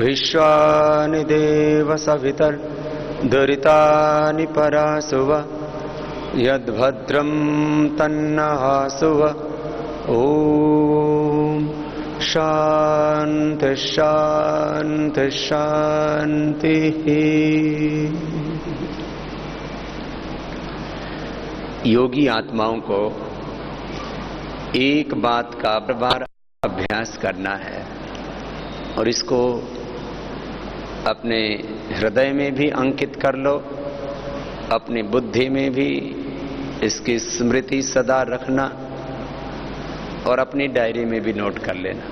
विश्वानि देव सवितर् दुरितानि परासुव यद्भद्रं तन्नहासुव। ओम शांति शांति शांति। योगी आत्माओं को एक बात का बार अभ्यास करना है और इसको अपने हृदय में भी अंकित कर लो, अपनी बुद्धि में भी इसकी स्मृति सदा रखना और अपनी डायरी में भी नोट कर लेना।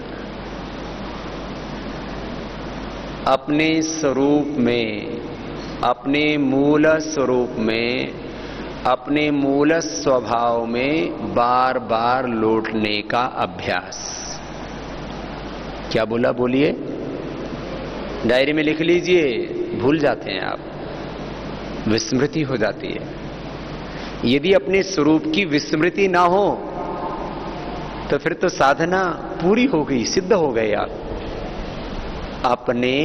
अपने स्वरूप में, अपने मूल स्वरूप में, अपने मूल स्वभाव में बार बार लौटने का अभ्यास। क्या बोला, बोलिए, डायरी में लिख लीजिए। भूल जाते हैं आप, विस्मृति हो जाती है। यदि अपने स्वरूप की विस्मृति ना हो तो फिर तो साधना पूरी हो गई, सिद्ध हो गए आप। अपने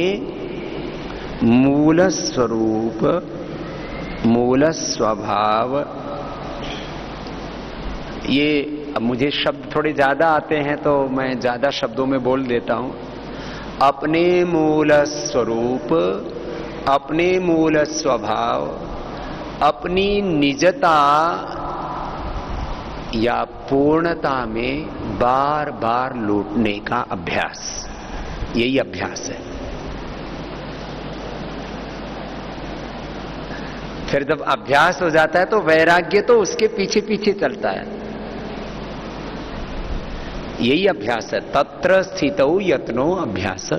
मूल स्वरूप, मूल स्वभाव, ये अब मुझे शब्द थोड़े ज्यादा आते हैं तो मैं ज्यादा शब्दों में बोल देता हूं। अपने मूल स्वरूप, अपने मूल स्वभाव, अपनी निजता या पूर्णता में बार बार लौटने का अभ्यास, यही अभ्यास है। फिर जब अभ्यास हो जाता है तो वैराग्य तो उसके पीछे पीछे चलता है। यही अभ्यास है। तत्र स्थितौ यत्नो अभ्यास।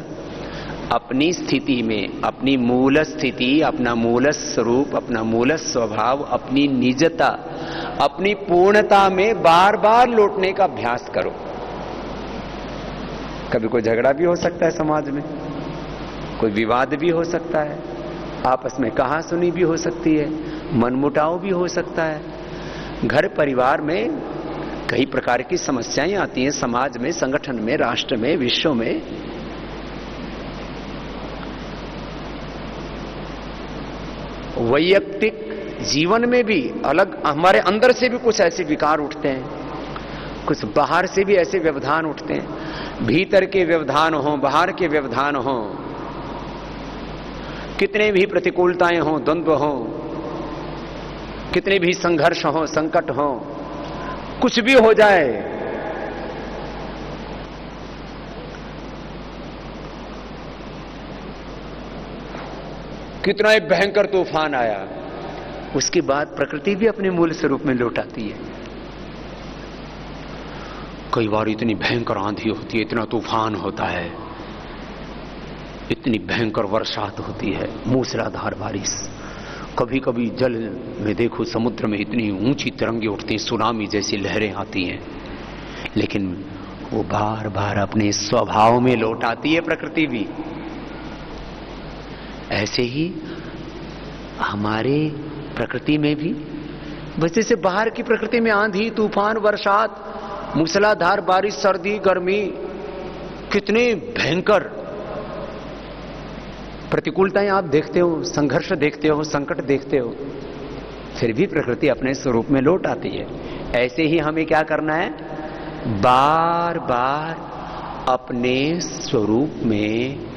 अपनी स्थिति में, अपनी मूल स्थिति, अपना मूल स्वरूप, अपना मूल स्वभाव, अपनी निजता, अपनी पूर्णता में बार बार लौटने का अभ्यास करो। कभी कोई झगड़ा भी हो सकता है समाज में, कोई विवाद भी हो सकता है, आपस में कहासुनी भी हो सकती है, मनमुटाव भी हो सकता है। घर परिवार में कई प्रकार की समस्याएं आती हैं, समाज में, संगठन में, राष्ट्र में, विश्व में। वैयक्तिक जीवन में भी अलग, हमारे अंदर से भी कुछ ऐसे विकार उठते हैं, कुछ बाहर से भी ऐसे व्यवधान उठते हैं। भीतर के व्यवधान हो, बाहर के व्यवधान हो, कितने भी प्रतिकूलताएं हो, द्वंद्व हो, कितने भी संघर्ष हो, संकट हो, कुछ भी हो जाए, कितना एक भयंकर तूफान आया, उसके बाद प्रकृति भी अपने मूल स्वरूप में लौट आती है। कई बार इतनी भयंकर आंधी होती है, इतना तूफान होता है, इतनी भयंकर वर्षात होती है, मूसलाधार बारिश। कभी कभी जल में देखो, समुद्र में इतनी ऊंची तरंगे उठती हैं, सुनामी जैसी लहरें आती हैं, लेकिन वो बार बार अपने स्वभाव में लौट आती है प्रकृति भी। ऐसे ही हमारे प्रकृति में भी, बस जैसे बाहर की प्रकृति में आंधी, तूफान, वर्षात, मूसलाधार बारिश, सर्दी, गर्मी, कितने भयंकर प्रतिकूलताएं आप देखते हो, संघर्ष देखते हो, संकट देखते हो, फिर भी प्रकृति अपने स्वरूप में लौट आती है। ऐसे ही हमें क्या करना है, बार बार अपने स्वरूप में,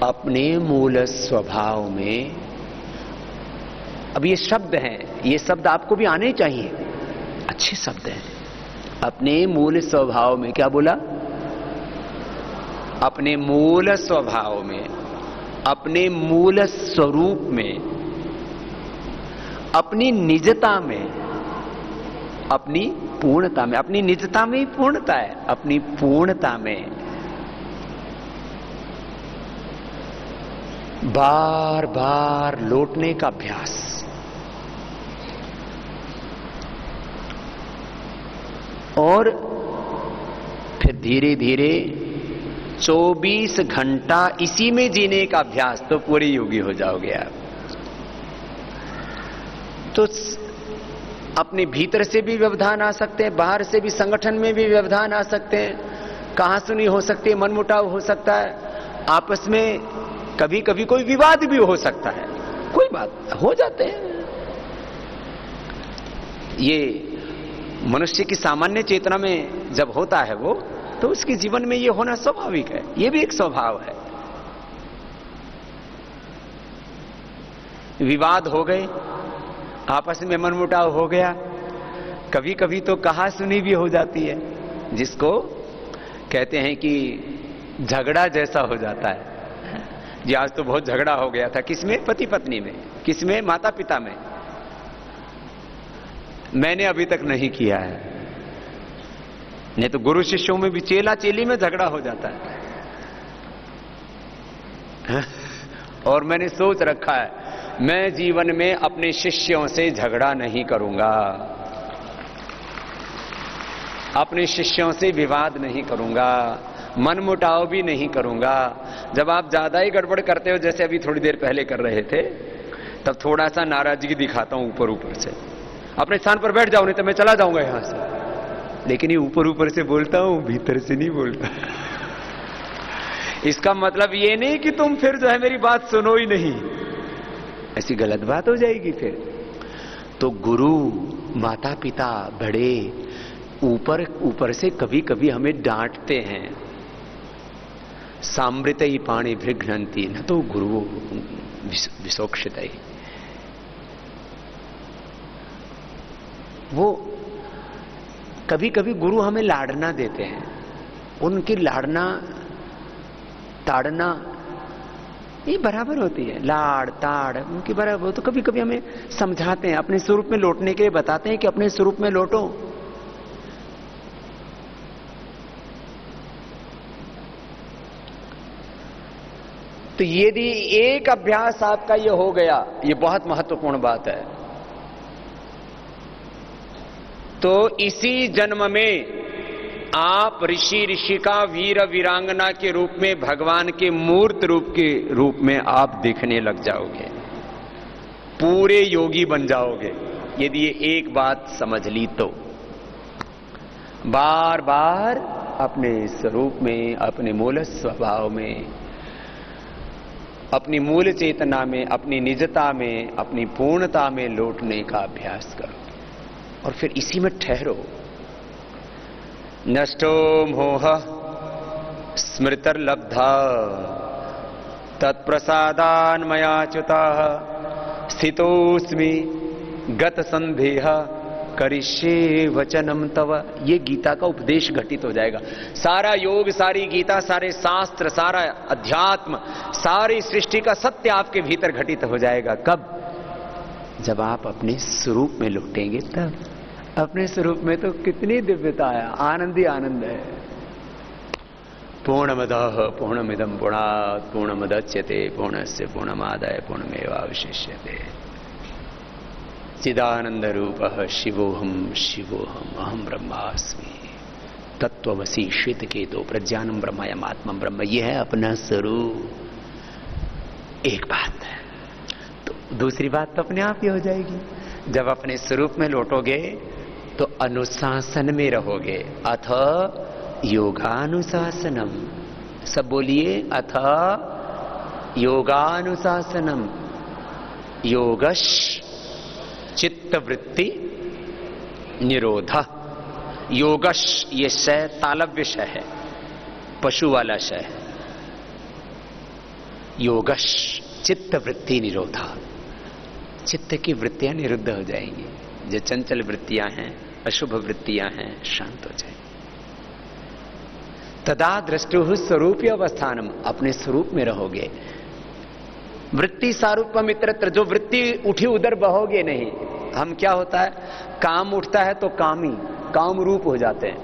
अपने मूल स्वभाव में। अब ये शब्द हैं, ये शब्द आपको भी आने चाहिए, अच्छे शब्द हैं। अपने मूल स्वभाव में, क्या बोला, अपने मूल स्वभाव में, अपने मूल स्वरूप में, अपनी निजता में, अपनी पूर्णता में। अपनी निजता में ही पूर्णता है, अपनी पूर्णता में बार बार लौटने का अभ्यास। और फिर धीरे धीरे 24 घंटा इसी में जीने का अभ्यास, तो पूरी योगी हो जाओगे आप। तो अपने भीतर से भी व्यवधान आ सकते हैं, बाहर से भी, संगठन में भी व्यवधान आ सकते हैं, कहासुनी हो सकती है, मनमुटाव हो सकता है, आपस में कभी कभी कोई विवाद भी हो सकता है, कोई बात हो जाते हैं। ये मनुष्य की सामान्य चेतना में जब होता है वो, तो उसके जीवन में ये होना स्वाभाविक है, ये भी एक स्वभाव है। विवाद हो गए, आपस में मनमुटाव हो गया, कभी कभी तो कहा सुनी भी हो जाती है, जिसको कहते हैं कि झगड़ा जैसा हो जाता है। जी आज तो बहुत झगड़ा हो गया था, किसमें? पति पत्नी में, किसमें? माता पिता में। मैंने अभी तक नहीं किया है, नहीं तो गुरु शिष्यों में भी चेला चेली में झगड़ा हो जाता है। और मैंने सोच रखा है, मैं जीवन में अपने शिष्यों से झगड़ा नहीं करूंगा, अपने शिष्यों से विवाद नहीं करूंगा, मनमुटाव भी नहीं करूंगा। जब आप ज्यादा ही गड़बड़ करते हो, जैसे अभी थोड़ी देर पहले कर रहे थे, तब थोड़ा सा नाराजगी दिखाता हूं ऊपर ऊपर से, अपने स्थान पर बैठ जाओ नहीं तो मैं चला जाऊंगा यहां से। लेकिन ये ऊपर ऊपर से बोलता हूं, भीतर से नहीं बोलता। इसका मतलब ये नहीं कि तुम फिर जो है मेरी बात सुनो ही नहीं, ऐसी गलत बात हो जाएगी फिर। तो गुरु, माता पिता, बड़े ऊपर ऊपर से कभी कभी हमें डांटते हैं। सामृत ही पाणी भृघ्नंती न तो गुरु विशोक्षित ही। वो कभी कभी गुरु हमें लाड़ना देते हैं, उनकी लाड़ना ताड़ना ये बराबर होती है, लाड़ ताड़ उनकी बराबर। तो कभी कभी हमें समझाते हैं, अपने स्वरूप में लौटने के लिए बताते हैं कि अपने स्वरूप में लौटो। तो यदि एक अभ्यास आपका ये हो गया, ये बहुत महत्वपूर्ण बात है, तो इसी जन्म में आप ऋषि ऋषिका वीर वीरांगना के रूप में, भगवान के मूर्त रूप के रूप में आप दिखने लग जाओगे, पूरे योगी बन जाओगे, यदि ये एक बात समझ ली तो। बार बार अपने स्वरूप में, अपने मूल स्वभाव में, अपनी मूल चेतना में, अपनी निजता में, अपनी पूर्णता में लौटने का अभ्यास करो और फिर इसी में ठहरो। नष्टो मोह स्मृतिर्लब्धा तत्प्रसादान्मयाच्युता स्थितोस्मि गत संदेह करिष्ये वचनम तव। ये गीता का उपदेश घटित हो जाएगा। सारा योग, सारी गीता, सारे शास्त्र, सारा अध्यात्म, सारी सृष्टि का सत्य आपके भीतर घटित हो जाएगा। कब? जब आप अपने स्वरूप में लौटेंगे तब। अपने स्वरूप में तो कितनी दिव्यता है, आनंद ही आनंद है। पूर्णमदः पूर्णमिदं पूर्णात् पूर्णमुदच्यते पूर्णस्य पूर्णमादाय पूर्णमेवावशिष्यते। चिदानंद रूपः शिवोहम शिवोहम अहम ब्रह्मास्मि तत्त्वमसि श्वेतकेतो प्रज्ञानम ब्रह्मयम आत्मम ब्रह्म। यह है अपना स्वरूप। एक बात है, तो दूसरी बात तो अपने आप ही हो जाएगी। जब अपने स्वरूप में लौटोगे तो अनुशासन में रहोगे। अथ योगानुशासनम, सब बोलिए, अथ योगानुशासनम। योगश चित्तवृत्ति निरोध। योगश ये शय तालव्य शय है, पशु वाला शय है। योगश चित्तवृत्ति निरोधा, चित्त की वृत्तियां निरुद्ध हो जाएंगी। जो चंचल वृत्तियां हैं, अशुभ वृत्तियां हैं, शांत हो जाएंगी। तदा दृष्टुः स्वरूपीय अवस्थानम, अपने स्वरूप में रहोगे। वृत्ति सारूप्य मित्रत्र, जो वृत्ति उठी उधर बहोगे नहीं। हम क्या होता है, काम उठता है तो कामी, काम रूप हो जाते हैं।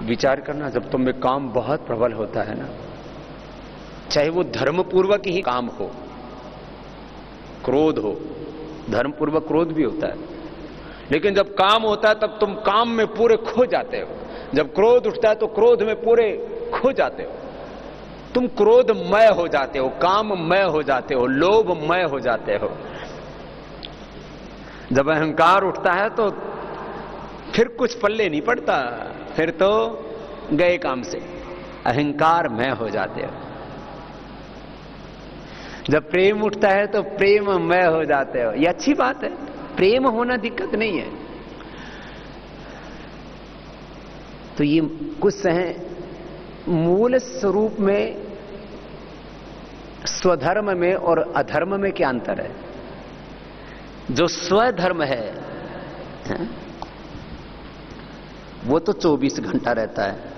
विचार करना, जब तुम में काम बहुत प्रबल होता है ना, चाहे वो धर्मपूर्वक ही काम हो, क्रोध हो, धर्मपूर्वक क्रोध भी होता है, लेकिन जब काम होता है तब तुम काम में पूरे खो जाते हो। जब क्रोध उठता है तो क्रोध में पूरे खो जाते हो। तुम क्रोधमय हो जाते हो, काममय हो जाते हो, लोभमय हो जाते हो। जब अहंकार उठता है तो फिर कुछ पल्ले नहीं पड़ता, फिर तो गए काम से, अहंकारमय हो जाते हो। जब प्रेम उठता है तो प्रेममय हो जाते हो, ये अच्छी बात है। प्रेम होना दिक्कत नहीं है। तो ये कुछ हैं मूल स्वरूप में, स्वधर्म में और अधर्म में क्या अंतर है। जो स्वधर्म है वो तो 24 घंटा रहता है।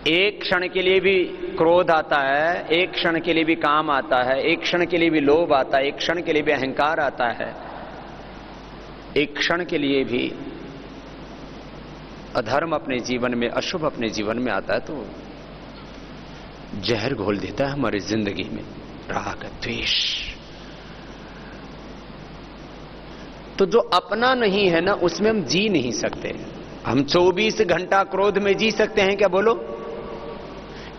एक क्षण के लिए भी क्रोध आता है, एक क्षण के लिए भी काम आता है, एक क्षण के लिए भी लोभ आता है, एक क्षण के लिए भी अहंकार आता है, एक क्षण के लिए भी अधर्म अपने जीवन में, अशुभ अपने जीवन में आता है तो जहर घोल देता है हमारी जिंदगी में, राग द्वेष। तो जो अपना नहीं है ना, उसमें हम जी नहीं सकते। हम 24 घंटा क्रोध में जी सकते हैं क्या, बोलो?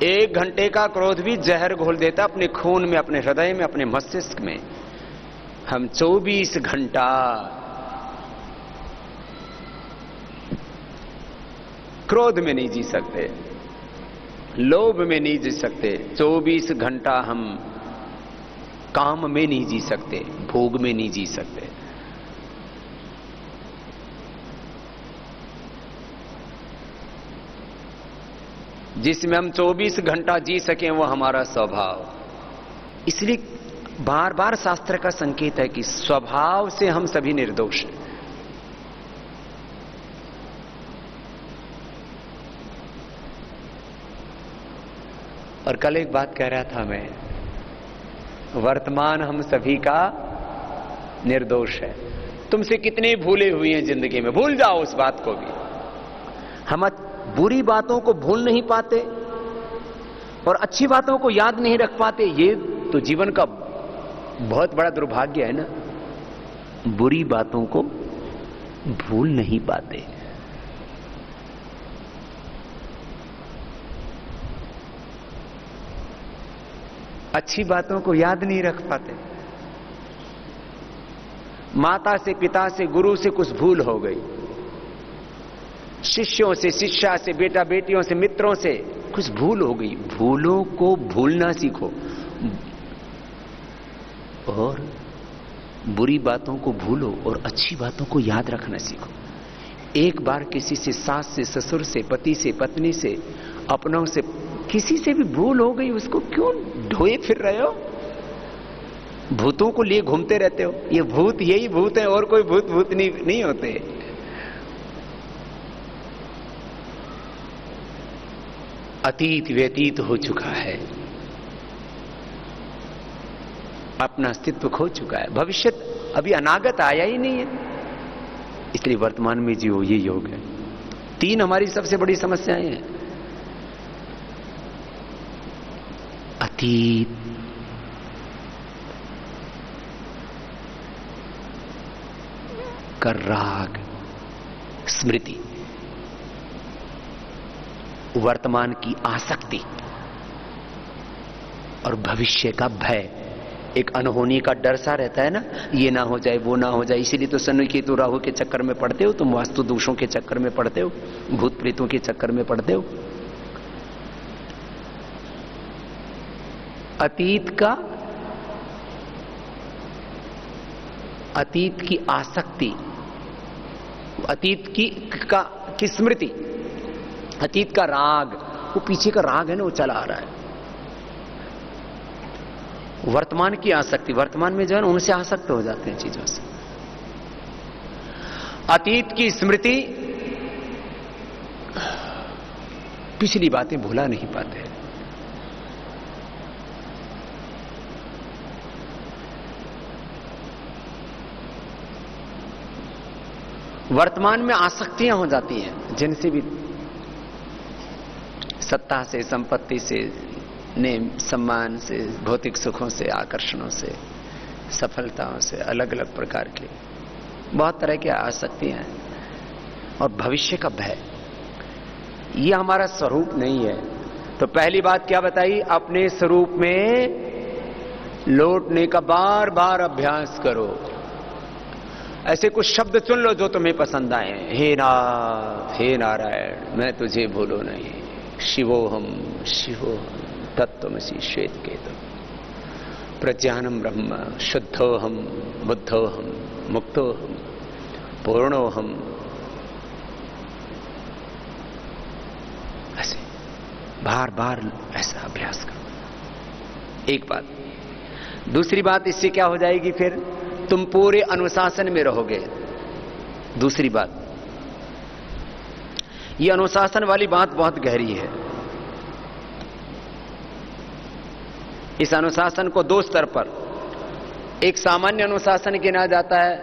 1 घंटे का क्रोध भी जहर घोल देता अपने खून में, अपने हृदय में, अपने मस्तिष्क में। हम 24 घंटा क्रोध में नहीं जी सकते, लोभ में नहीं जी सकते, 24 घंटा हम काम में नहीं जी सकते, भोग में नहीं जी सकते। जिसमें हम 24 घंटा जी सकें वो हमारा स्वभाव। इसलिए बार बार शास्त्र का संकेत है कि स्वभाव से हम सभी निर्दोष हैं। और कल एक बात कह रहा था मैं, वर्तमान हम सभी का निर्दोष है। तुमसे कितने भूले हुए हैं जिंदगी में, भूल जाओ उस बात को भी। हम बुरी बातों को भूल नहीं पाते और अच्छी बातों को याद नहीं रख पाते। ये तो जीवन का बहुत बड़ा दुर्भाग्य है ना। बुरी बातों को भूल नहीं पाते, अच्छी बातों को याद नहीं रख पाते। माता से, पिता से, गुरु से कुछ भूल हो गई, शिष्यों से, शिष्या से, बेटा बेटियों से, मित्रों से कुछ भूल हो गई। भूलों को भूलना सीखो और बुरी बातों को भूलो और अच्छी बातों को याद रखना सीखो। एक बार किसी से, सास से, ससुर से, पति से, पत्नी से, अपनों से, किसी से भी भूल हो गई, उसको क्यों ढोए फिर रहे हो? भूतों को लिए घूमते रहते हो। ये भूत यही भूत है और कोई भूत भूत नहीं होते। अतीत व्यतीत हो चुका है, अपना अस्तित्व खो चुका है, भविष्य अभी अनागत आया ही नहीं है। इसलिए वर्तमान में जियो, ये योग है। 3 हमारी सबसे बड़ी समस्याएं हैं। अतीत, का राग, स्मृति, वर्तमान की आसक्ति और भविष्य का भय। एक अनहोनी का डर सा रहता है ना, ये ना हो जाए, वो ना हो जाए। इसीलिए तो शनि केतु राहु के चक्कर में पड़ते हो, तुम वास्तु दोषों के चक्कर में पड़ते हो, भूत प्रेतों के चक्कर में पड़ते हो। अतीत की आसक्ति, अतीत की स्मृति, अतीत का राग, वो पीछे का राग है ना, वो चला आ रहा है। वर्तमान की आसक्ति, वर्तमान में जो है ना, उनसे आसक्त हो जाते हैं चीजों से। अतीत की स्मृति, पिछली बातें भुला नहीं पाते। वर्तमान में आसक्तियां हो जाती हैं, जिनसे भी सत्ता से, संपत्ति से, नेम सम्मान से, भौतिक सुखों से, आकर्षणों से, सफलताओं से, अलग अलग प्रकार के बहुत तरह की आसक्तियां हैं। और भविष्य का भय, ये हमारा स्वरूप नहीं है। तो पहली बात क्या बताई? अपने स्वरूप में लौटने का बार बार अभ्यास करो। ऐसे कुछ शब्द चुन लो जो तुम्हें पसंद आए। हे नाथ, हे नारायण, मैं तुझे भूलूं नहीं, शिवोहम शिवोहम, तत्त्वमसि श्वेत केतु प्रज्ञानम ब्रह्म शुद्धोहम बुद्धोहम मुक्तोहम पूर्णोहम। ऐसे बार बार ऐसा अभ्यास करो। एक बात। दूसरी बात, इससे क्या हो जाएगी, फिर तुम पूरे अनुशासन में रहोगे। दूसरी बात, यह अनुशासन वाली बात बहुत गहरी है। इस अनुशासन को दो स्तर पर, एक सामान्य अनुशासन गिना जाता है,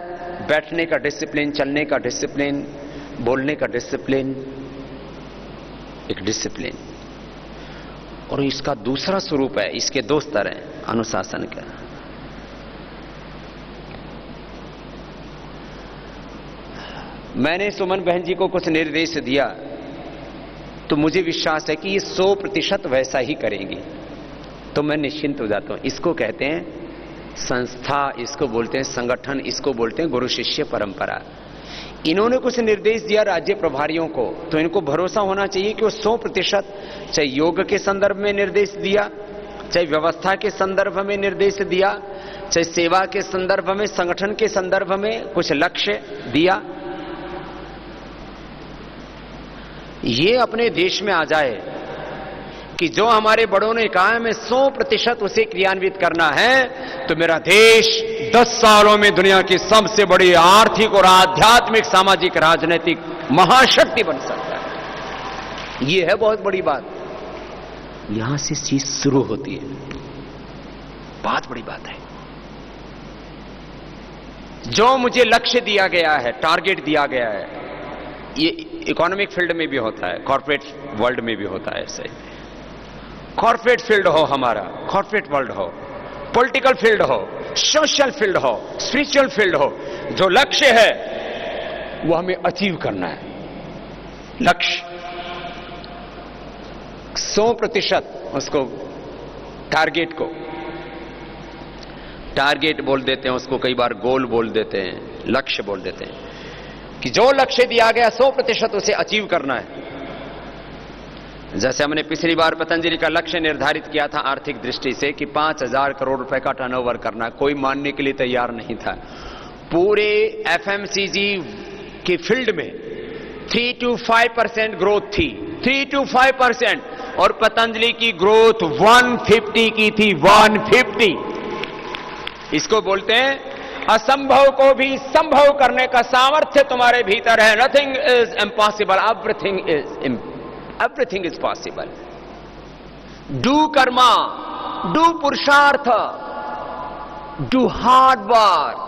बैठने का डिसिप्लिन, चलने का डिसिप्लिन, बोलने का डिसिप्लिन, एक डिसिप्लिन। और इसका दूसरा स्वरूप है, इसके दो स्तर हैं अनुशासन के। मैंने सुमन बहन जी को कुछ निर्देश दिया तो मुझे विश्वास है कि ये 100% वैसा ही करेंगी, तो मैं निश्चिंत हो जाता हूं। इसको कहते हैं संस्था, इसको बोलते हैं संगठन, इसको बोलते हैं गुरु शिष्य परंपरा। इन्होंने कुछ निर्देश दिया राज्य प्रभारियों को, तो इनको भरोसा होना चाहिए कि वो 100%, चाहे योग के संदर्भ में निर्देश दिया, चाहे व्यवस्था के संदर्भ में निर्देश दिया, चाहे सेवा के संदर्भ में, संगठन के संदर्भ में कुछ लक्ष्य दिया, ये अपने देश में आ जाए कि जो हमारे बड़ों ने कहा है, मैं 100% उसे क्रियान्वित करना है, तो मेरा देश 10 सालों में दुनिया की सबसे बड़ी आर्थिक और आध्यात्मिक, सामाजिक, राजनीतिक महाशक्ति बन सकता है। यह है बहुत बड़ी बात। यहां से चीज शुरू होती है, बहुत बड़ी बात है। जो मुझे लक्ष्य दिया गया है, टारगेट दिया गया है, ये इकोनॉमिक फील्ड में भी होता है, कॉर्पोरेट वर्ल्ड में भी होता है। ऐसे कॉर्पोरेट फील्ड हो हमारा, कॉर्पोरेट वर्ल्ड हो, पॉलिटिकल फील्ड हो, सोशल फील्ड हो, स्पिरिचुअल फील्ड हो, जो लक्ष्य है वो हमें अचीव करना है। लक्ष्य 100% उसको, टारगेट बोल देते हैं उसको, कई बार गोल बोल देते हैं, लक्ष्य बोल देते हैं कि जो लक्ष्य दिया गया 100% उसे अचीव करना है। जैसे हमने पिछली बार पतंजलि का लक्ष्य निर्धारित किया था आर्थिक दृष्टि से कि 5,000 करोड़ रुपए का टर्नओवर करना, कोई मानने के लिए तैयार नहीं था। पूरे एफएमसीजी की फील्ड में 3 to 5% ग्रोथ थी, 3 to 5%, और पतंजलि की ग्रोथ 150 की थी, 150। इसको बोलते हैं असंभव को भी संभव करने का सामर्थ्य तुम्हारे भीतर है। Nothing is impossible, everything is possible. Do karma, do purusharth, do hard work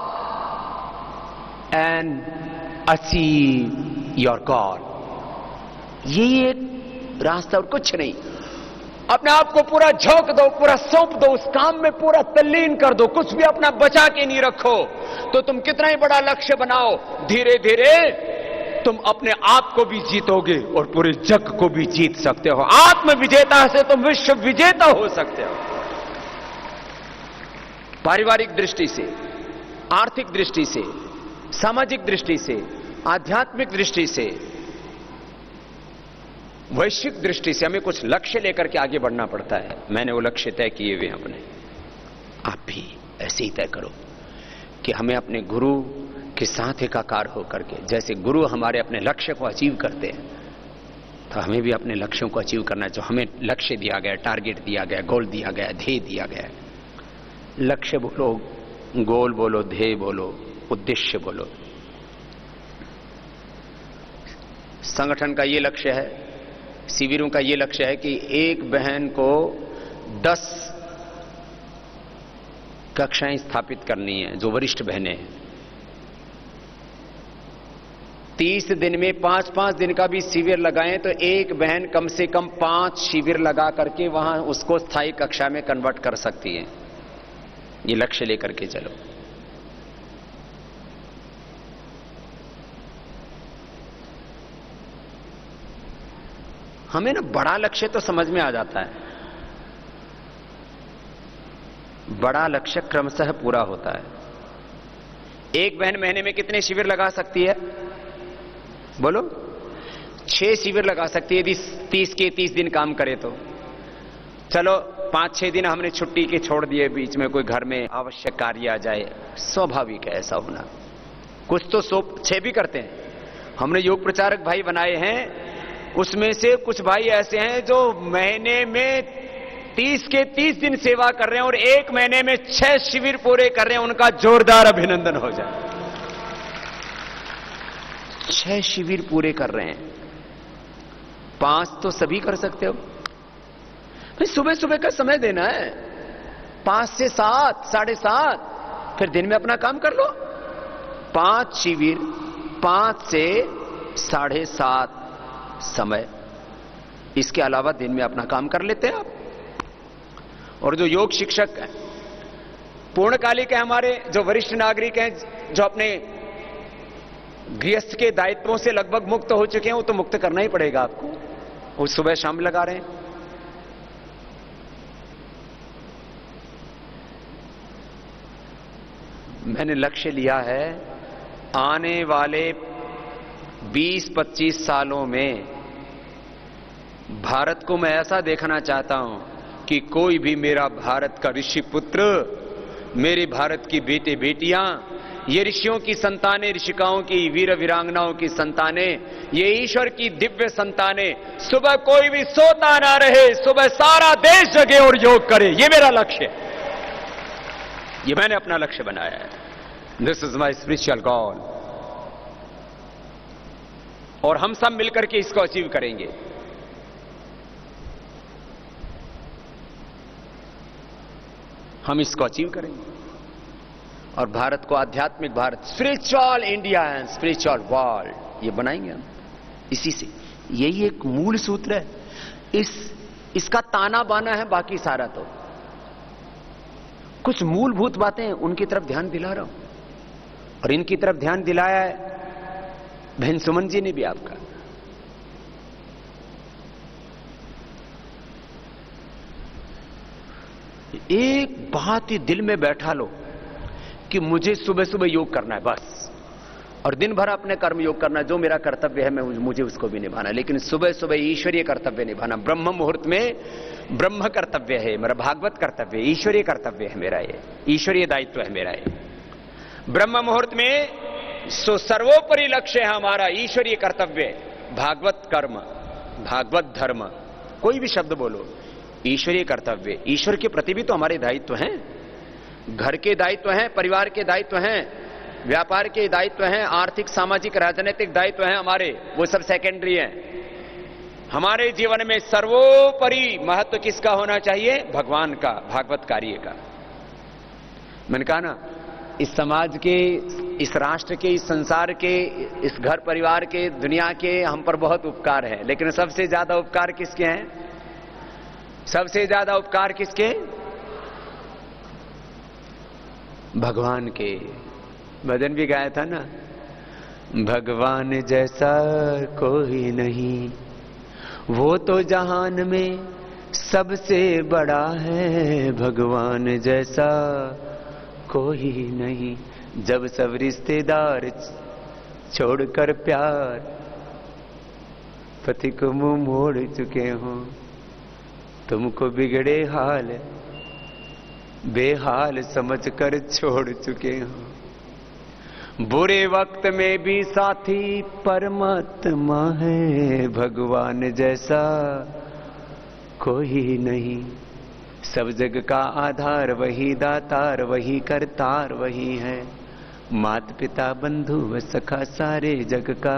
and achieve your goal. यही एक रास्ता और कुछ नहीं। अपने आप को पूरा झोंक दो, पूरा सौंप दो, उस काम में पूरा तल्लीन कर दो, कुछ भी अपना बचा के नहीं रखो। तो तुम कितना ही बड़ा लक्ष्य बनाओ, धीरे धीरे तुम अपने आप को भी जीतोगे और पूरे जग को भी जीत सकते हो। आत्म विजेता से तुम विश्व विजेता हो सकते हो। पारिवारिक दृष्टि से, आर्थिक दृष्टि से, सामाजिक दृष्टि से, आध्यात्मिक दृष्टि से, वैश्विक दृष्टि से हमें कुछ लक्ष्य लेकर के आगे बढ़ना पड़ता है। मैंने वो लक्ष्य तय किए हुए अपने। आप भी ऐसे ही तय करो कि हमें अपने गुरु के साथ एकाकार होकर के, जैसे गुरु हमारे अपने लक्ष्य को अचीव करते हैं, तो हमें भी अपने लक्ष्यों को अचीव करना है। जो हमें लक्ष्य दिया गया, टारगेट दिया गया, गोल दिया गया, ध्येय दिया गया। लक्ष्य बोलो, गोल बोलो, ध्येय बोलो, उद्देश्य बोलो। संगठन का ये लक्ष्य है, शिविरों का ये लक्ष्य है कि एक बहन को 10 कक्षाएं स्थापित करनी है, जो वरिष्ठ बहनें हैं। 30 दिन में 5-5 दिन का भी शिविर लगाएं तो एक बहन कम से कम 5 शिविर लगा करके वहां उसको स्थायी कक्षा में कन्वर्ट कर सकती है। ये लक्ष्य लेकर के चलो। हमें ना बड़ा लक्ष्य तो समझ में आ जाता है, बड़ा लक्ष्य क्रमशः पूरा होता है। एक बहन महीने में कितने शिविर लगा सकती है बोलो? 6 शिविर लगा सकती है यदि 30 के 30 दिन काम करे तो। चलो 5-6 दिन हमने छुट्टी के छोड़ दिए, बीच में कोई घर में आवश्यक कार्य आ जाए, स्वाभाविक है ऐसा होना। कुछ तो 6 भी करते हैं। हमने योग प्रचारक भाई बनाए हैं, उसमें से कुछ भाई ऐसे हैं जो महीने में 30 के 30 दिन सेवा कर रहे हैं और 1 महीने में 6 शिविर पूरे कर रहे हैं। उनका जोरदार अभिनंदन हो जाए। 6 शिविर पूरे कर रहे हैं। 5 तो सभी कर सकते हो। भाई सुबह सुबह का समय देना है, 5 से 7, 7:30, फिर दिन में अपना काम कर लो। 5 शिविर, 5 से 7:30 समय, इसके अलावा दिन में अपना काम कर लेते हैं आप। और जो योग शिक्षक हैं, पूर्णकालिक है, हमारे जो वरिष्ठ नागरिक हैं, जो अपने गृहस्थ के दायित्वों से लगभग मुक्त हो चुके हैं, वो तो मुक्त करना ही पड़ेगा आपको। वो सुबह शाम लगा रहे हैं। मैंने लक्ष्य लिया है, आने वाले 20-25 सालों में भारत को मैं ऐसा देखना चाहता हूं कि कोई भी मेरा भारत का ऋषि पुत्र, मेरे भारत की बेटे बेटियां, ये ऋषियों की संतानें, ऋषिकाओं की, वीर वीरांगनाओं की संतानें, ये ईश्वर की दिव्य संतानें, सुबह कोई भी सोता ना रहे, सुबह सारा देश जगे और योग करे। ये मेरा लक्ष्य है। ये मैंने अपना लक्ष्य बनाया है। This is my spiritual goal. और हम सब मिलकर के इसको अचीव करेंगे। हम इसको अचीव करेंगे और भारत को आध्यात्मिक Bharat, spiritual India and spiritual world, ये बनाएंगे हम। इसी से यही एक मूल सूत्र है। इसका ताना बाना है, बाकी सारा तो कुछ मूलभूत बातें, उनकी तरफ ध्यान दिला रहा हूं। और इनकी तरफ ध्यान दिलाया है बहन सुमन जी ने भी आपका। एक बात ही दिल में बैठा लो कि मुझे सुबह सुबह योग करना है बस, और दिन भर अपने कर्म योग करना है। जो मेरा कर्तव्य है मैं मुझे उसको भी निभाना, लेकिन सुबह सुबह ईश्वरीय कर्तव्य निभाना। ब्रह्म मुहूर्त में ब्रह्म कर्तव्य है मेरा, भागवत कर्तव्य, ईश्वरीय कर्तव्य है मेरा, ये ईश्वरीय दायित्व है मेरा। ये ब्रह्म मुहूर्त में सर्वोपरि लक्ष्य है हमारा ईश्वरीय कर्तव्य, भागवत कर्म, भागवत धर्म, कोई भी शब्द बोलो, ईश्वरीय कर्तव्य। ईश्वर के प्रति भी तो हमारे दायित्व हैं, घर के दायित्व हैं, परिवार के दायित्व हैं, व्यापार के दायित्व हैं, आर्थिक सामाजिक राजनीतिक दायित्व हैं हमारे, वो सब सेकेंडरी हैं। हमारे जीवन में सर्वोपरि महत्व किसका होना चाहिए? भगवान का, भागवत कार्य का। मैंने कहा ना, इस समाज के, इस राष्ट्र के, इस संसार के, इस घर परिवार के, दुनिया के हम पर बहुत उपकार है, लेकिन सबसे ज्यादा उपकार किसके हैं? सबसे ज्यादा उपकार किसके? भगवान के। भजन भी गाया था ना, भगवान जैसा कोई नहीं, वो तो जहान में सबसे बड़ा है, भगवान जैसा कोई नहीं। जब सब रिश्तेदार छोड़कर प्यार पति को मुंह मोड़ चुके हो, तुमको बिगड़े हाल बेहाल समझकर छोड़ चुके हो। बुरे वक्त में भी साथी परमात्मा है, भगवान जैसा कोई नहीं। सब जग का आधार वही, दातार वही, करतार वही है। मात पिता बंधु व सखा सारे जग का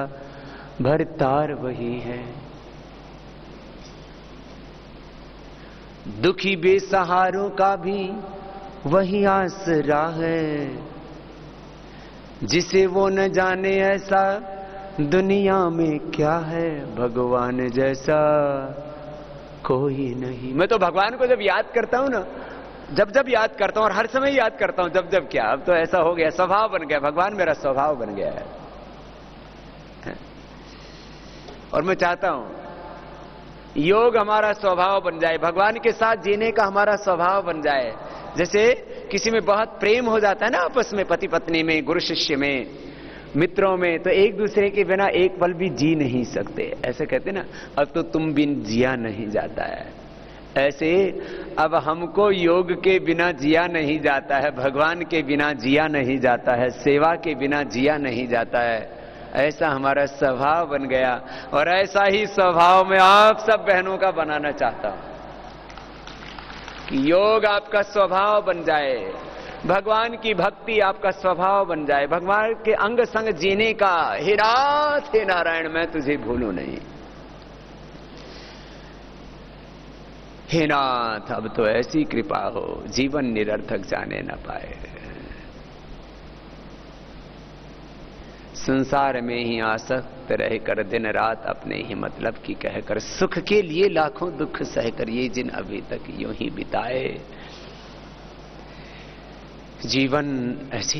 भरतार वही है। दुखी बेसहारों का भी वही आसरा है, जिसे वो न जाने ऐसा दुनिया में क्या है, भगवान जैसा कोई नहीं। मैं तो भगवान को जब याद करता हूं ना, जब याद करता हूं, और हर समय याद करता हूं, जब क्या, अब तो ऐसा हो गया, स्वभाव बन गया, भगवान मेरा स्वभाव बन गया है। और मैं चाहता हूं योग हमारा स्वभाव बन जाए, भगवान के साथ जीने का हमारा स्वभाव बन जाए। जैसे किसी में बहुत प्रेम हो जाता है ना, आपस में, पति पत्नी में, गुरु शिष्य में, मित्रों में, तो एक दूसरे के बिना एक पल भी जी नहीं सकते, ऐसे कहते ना, अब तो तुम बिन जिया नहीं जाता है। ऐसे अब हमको योग के बिना जिया नहीं जाता है, भगवान के बिना जिया नहीं जाता है, सेवा के बिना जिया नहीं जाता है। ऐसा हमारा स्वभाव बन गया और ऐसा ही स्वभाव में आप सब बहनों का बनाना चाहता हूं कि योग आपका स्वभाव बन जाए, भगवान की भक्ति आपका स्वभाव बन जाए, भगवान के अंग संग जीने का। हे नाथ हे नारायण मैं तुझे भूलूं नहीं। हे नाथ अब तो ऐसी कृपा हो जीवन निरर्थक जाने न पाए। संसार में ही आसक्त रहकर दिन रात अपने ही मतलब की कहकर सुख के लिए लाखों दुख सहकर ये जिन अभी तक यूं ही बिताए। जीवन ऐसी